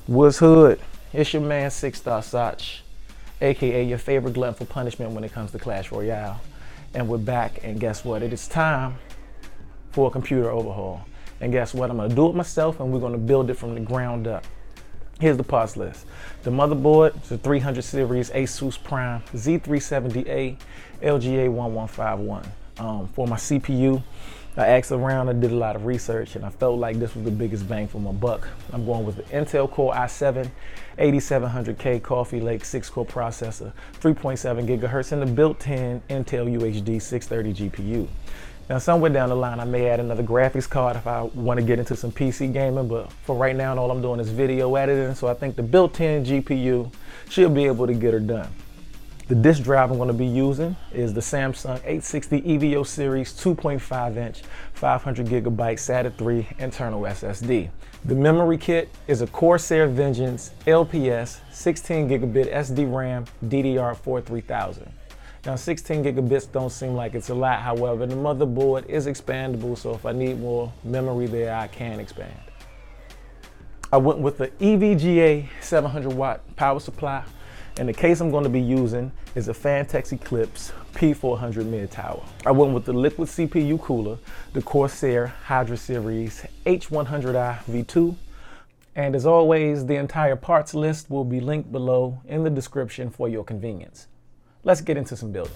What's hood? It's your man 6-Star Sach, aka your favorite glutton for punishment when it comes to Clash Royale. And we're back, and guess what? It is time for a computer overhaul. And guess what? I'm gonna do it myself, and we're gonna build it from the ground up. Here's the parts list. The motherboard is a 300 series Asus Prime Z370A LGA1151. For my CPU, I asked around, I did a lot of research, and I felt like this was the biggest bang for my buck. I'm going with the Intel Core i7 8700K Coffee Lake 6-core processor, 3.7 gigahertz, and the built-in Intel ULXD 630 GPU. Now, somewhere down the line, I may add another graphics card if I want to get into some PC gaming, but for right now, all I'm doing is video editing, so I think the built-in GPU should be able to get her done. The disk drive I'm going to be using is the Samsung 860 EVO Series 2.5-inch 500 gigabyte SATA 3 internal SSD. The memory kit is a Corsair Vengeance LPS 16 gigabit SD RAM DDR4 3000. Now 16 gigabits don't seem like it's a lot, however, the motherboard is expandable, so if I need more memory there, I can expand. I went with the EVGA 700 watt power supply, and the case I'm going to be using is a Fantex Eclipse P400 mid tower. I went with the liquid CPU cooler, the Corsair Hydra Series H100i V2. And as always, the entire parts list will be linked below in the description for your convenience. Let's get into some building.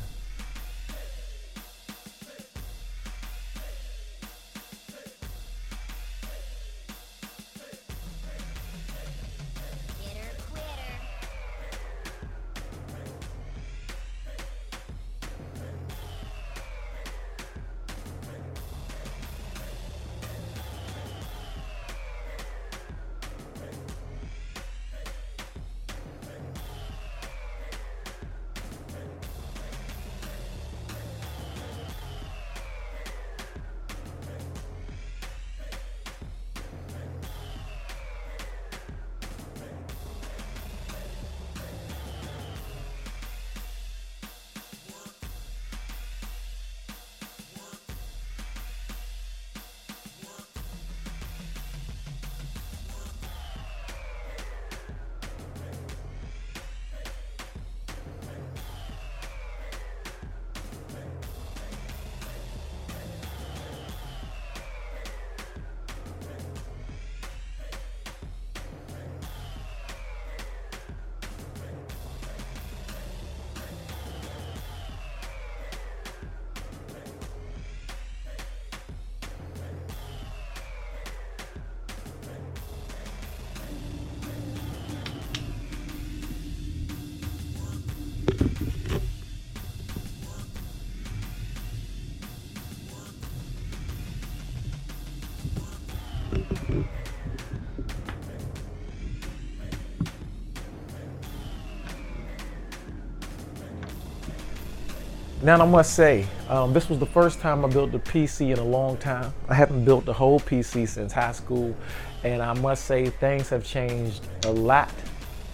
Now I must say, this was the first time I built a PC in a long time. I haven't built the whole PC since high school, and I must say things have changed a lot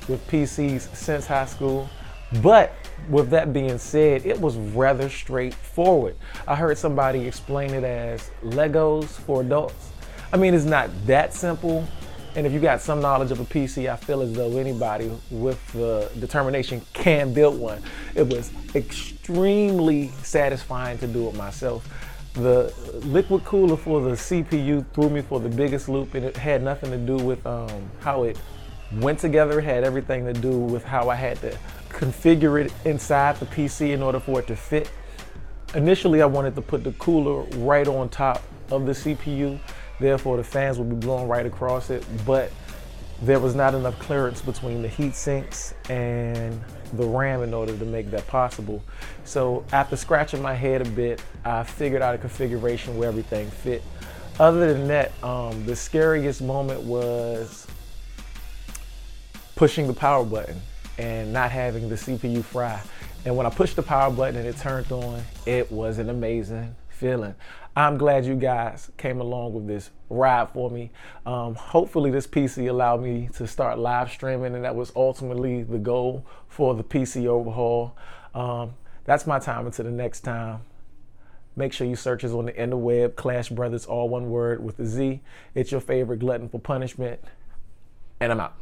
with PCs since high school. But with that being said, it was rather straightforward. I heard somebody explain it as Legos for adults. I mean, it's not that simple. And if you got some knowledge of a PC, I feel as though anybody with the determination can build one. It was extremely satisfying to do it myself. The liquid cooler for the CPU threw me for the biggest loop, and it had nothing to do with how it went together. It had everything to do with how I had to configure it inside the PC in order for it to fit. Initially, I wanted to put the cooler right on top of the CPU. Therefore, the fans would be blowing right across it, but there was not enough clearance between the heat sinks and the RAM in order to make that possible. So after scratching my head a bit, I figured out a configuration where everything fit. Other than that, the scariest moment was pushing the power button and not having the CPU fry. And when I pushed the power button and it turned on, it was an amazing feeling. I'm glad you guys came along with this ride for me. Hopefully this PC allowed me to start live streaming, and that was ultimately the goal for the PC overhaul. That's my time until the next time. Make sure you search us on the interweb, Clash Brothers, all one word with a Z. It's your favorite glutton for punishment, and I'm out.